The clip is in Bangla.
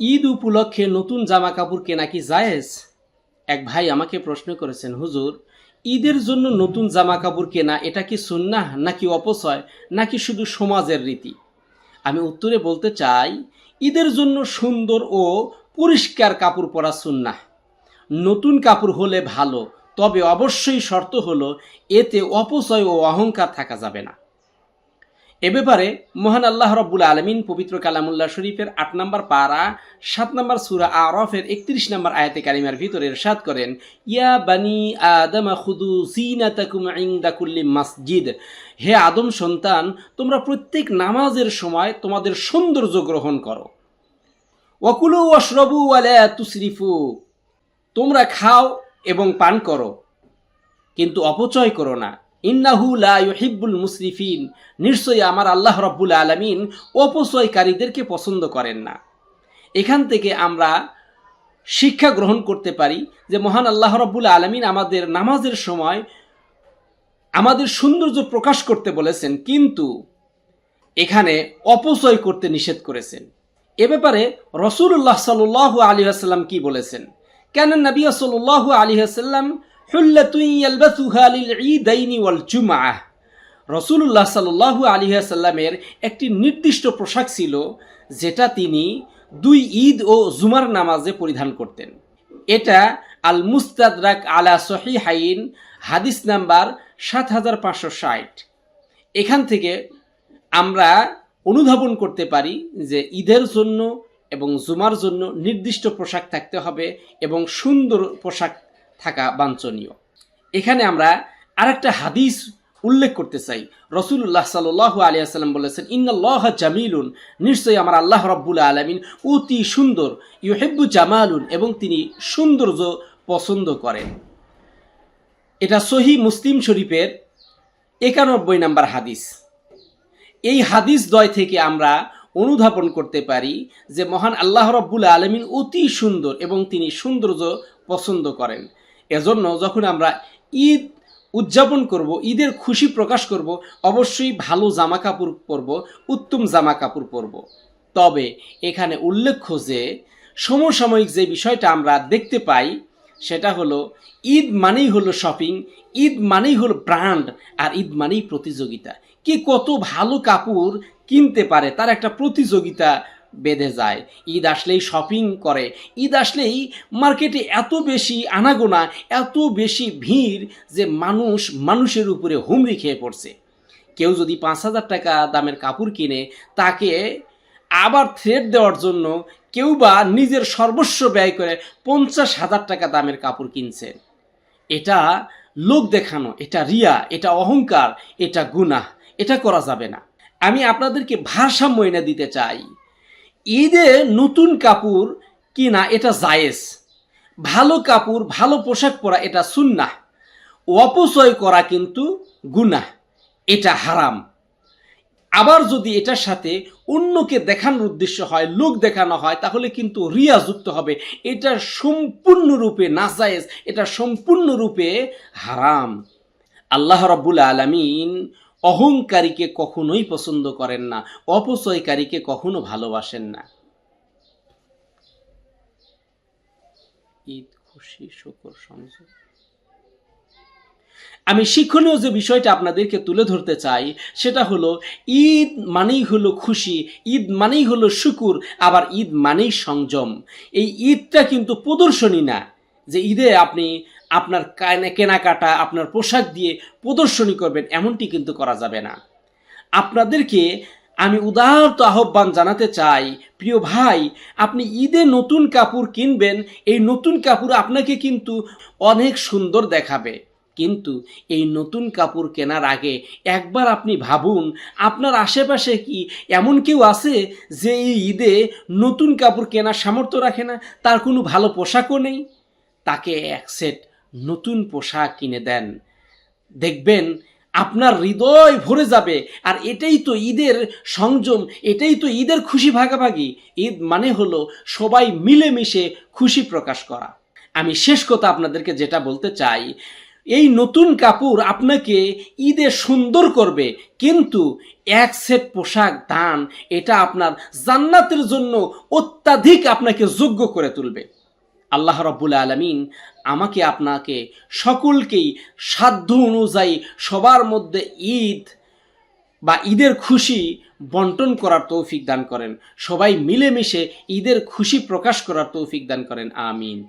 ঈদ উপলক্ষে নতুন জামা কাপড় কেনা কি জায়েজ? এক ভাই আমাকে প্রশ্ন করেছেন, হুজুর, ঈদের জন্য নতুন জামা কাপড় কেনা এটা কি সুন্নাহ নাকি অপচয় নাকি শুধু সমাজের রীতি? আমি উত্তরে বলতে চাই, ঈদের জন্য সুন্দর ও পরিষ্কার কাপড় পরা সুন্নাহ। নতুন কাপড় হলে ভালো, তবে অবশ্যই শর্ত হলো এতে অপচয় ও অহংকার থাকা যাবে না। এ ব্যাপারে মহান আল্লাহ রব্বুল আলমিন পবিত্র কালামুল্লাহ শরীফের ৮ নম্বর পারা ৭ নম্বর সূরা আরাফের ৩১ নম্বর আয়াতে কারিমার ভিতরে ইরশাদ করেন, ইয়া বানি আদম খুদু জিনাতাকুম ইনদা কুল্লি মাসজিদ। হে আদম সন্তান, তোমরা প্রত্যেক নামাজের সময় তোমাদের সৌন্দর্য গ্রহণ করো। ওয়াকুলু ওয়াশরাবু ওয়ালা তুসরিফু। তোমরা খাও এবং পান করো, কিন্তু অপচয় করো না। ইন্নাহু লা ইউহিব্বুল মুসরিফিন। নিশ্চয়ই আমার আল্লাহ রব্বুল আলামিন অপচয়কারীদেরকে পছন্দ করেন না। এখান থেকে আমরা শিক্ষা গ্রহণ করতে পারি যে মহান আল্লাহ রব্বুল আলামিন আমাদের নামাজের সময় আমাদের সৌন্দর্য প্রকাশ করতে বলেছেন, কিন্তু এখানে অপচয় করতে নিষেধ করেছেন। এ ব্যাপারে রাসূলুল্লাহ সাল্লাল্লাহু আলাইহি ওয়াসাল্লাম কি বলেছেন? কানা নবী সাল্লাল্লাহু আলাইহি ওয়াসাল্লাম হুল্লাতুন ইয়ালবাসুহা লিল ঈদাইনি ওয়াল জুমআহ। রাসূলুল্লাহ সাল্লাল্লাহু আলাইহি ওয়াসাল্লামের একটি নির্দিষ্ট পোশাক ছিল যেটা তিনি 2 ঈদ ও জুমার নামাজে পরিধান করতেন। এটা আল মুস্তাদরাক আলা সহিহাইন হাদিস নাম্বার ৭৫৬০। এখান থেকে আমরা অনুধাবন করতে পারি যে ঈদের জন্য এবং জুমার জন্য নির্দিষ্ট পোশাক থাকতে হবে এবং সুন্দর পোশাক থাকা বাঞ্ছনীয়। এখানে আমরা আরেকটা হাদিস উল্লেখ করতে চাই। রাসূলুল্লাহ সাল্লাল্লাহু আলাইহি ওয়াসাল্লাম বলেছেন, ইন্নাল্লাহা জামিলুন। নিশ্চয়ই আমার আল্লাহ রাব্বুল আলামিন অতি সুন্দর, ইউহিব্বু জামালুন, এবং তিনি সৌন্দর্য পছন্দ করেন। এটা সহিহ মুসলিম শরীফের ৯১ নম্বর হাদিস। এই হাদিস দ্বয় থেকে আমরা অনুধাবন করতে পারি যে মহান আল্লাহ রাব্বুল আলামিন অতি সুন্দর এবং তিনি সৌন্দর্য পছন্দ করেন। এজন্য যখন আমরা ঈদ উদযাপন করব, ঈদের খুশি প্রকাশ করব, অবশ্যই ভালো জামা কাপড় পরব, উত্তম জামা কাপড় পরব। তবে এখানে উল্লেখ্য যে সমসাময়িক যে বিষয়টা আমরা দেখতে পাই সেটা হলো ঈদ মানেই হলো শপিং, ঈদ মানেই হলো ব্র্যান্ড, আর ঈদ মানেই প্রতিযোগিতা। কে কত ভালো কাপড় কিনতে পারে তার একটা প্রতিযোগিতা বেঁধে যায়। ঈদ আসলেই শপিং করে, ঈদ আসলেই মার্কেটে এত বেশি আনাগোনা, এত বেশি ভিড় যে মানুষের উপরে হুমড়ি খেয়ে পড়ছে। কেউ যদি ৫,০০০ টাকা দামের কাপড় কিনে, তাকে আবার থ্রেড দেওয়ার জন্য কেউ বা নিজের সর্বস্ব ব্যয় করে ৫০,০০০ টাকা দামের কাপড় কিনছে। এটা লোক দেখানো, এটা রিয়া, এটা অহংকার, এটা গুনাহ। এটা করা যাবে না। আমি আপনাদেরকে ভারসাম্য এনে দিতে চাই। ঈদে নতুন কাপড় কিনা এটা জায়েজ, ভালো কাপড় ভালো পোশাক পরা এটা সুন্নাহ। অপচয় করা কিন্তু গুনাহ, এটা হারাম। আবার যদি এটার সাথে অন্যকে দেখানোর উদ্দেশ্য হয়, লোক দেখানো হয়, তাহলে কিন্তু রিয়া যুক্ত হবে। এটা সম্পূর্ণরূপে নাজায়েজ, এটা সম্পূর্ণরূপে হারাম। আল্লাহ রাব্বুল আলামিন অহংকারীকে কখনোই পছন্দ করেন না, অপচয়কারীকে কখনো ভালোবাসেন না। ঈদ খুশি শুকর সংযোগ। আমি শিক্ষণীয় যে বিষয়টা আপনাদেরকে তুলে ধরতে চাই সেটা হলো ঈদ মানেই হলো খুশি, ঈদ মানেই হলো শুকুর, আবার ঈদ মানেই সংযম। এই ঈদটা কিন্তু প্রদর্শনী না যে ঈদে আপনি আপনার কেনাকাটা, আপনার পোশাক দিয়ে প্রদর্শনী করবেন, এমনটি কিন্তু করা যাবে না। আপনাদেরকে আমি উদারত আহ্বান জানাতে চাই, প্রিয় ভাই, আপনি ঈদে নতুন কাপড় কিনবেন, এই নতুন কাপড় আপনাকে কিন্তু অনেক সুন্দর দেখাবে, কিন্তু এই নতুন কাপড় কেনার আগে একবার আপনি ভাবুন, আপনার আশেপাশে কি এমন কেউ আছে যে এই ঈদে নতুন কাপড় কেনার সামর্থ্য রাখে না, তার কোনো ভালো পোশাকও নেই? তাকে এক সেট নতুন পোশাক কিনে দেন, দেখবেন আপনার হৃদয় ভরে যাবে। আর এটাই তো ঈদের সংযম, এটাই তো ঈদের খুশি ভাগাভাগি। ঈদ মানে হলো সবাই মিলেমিশে খুশি প্রকাশ করা। আমি শেষ কথা আপনাদেরকে যেটা বলতে চাই, এই নতুন কাপড় আপনাকে ঈদে সুন্দর করবে, কিন্তু এক সেট পোশাক দান এটা আপনার জান্নাতের জন্য অত্যাধিক আপনাকে যোগ্য করে তুলবে। আল্লাহ রাব্বুল আলামিন আমাকে আপনাকে সকলকেই সাধ্য অনুযায়ী সবার মধ্যে ঈদ বা ঈদের খুশি বন্টন করার তৌফিক দান করেন। সবাই মিলেমিশে ঈদের খুশি প্রকাশ করার তৌফিক দান করেন। আমিন।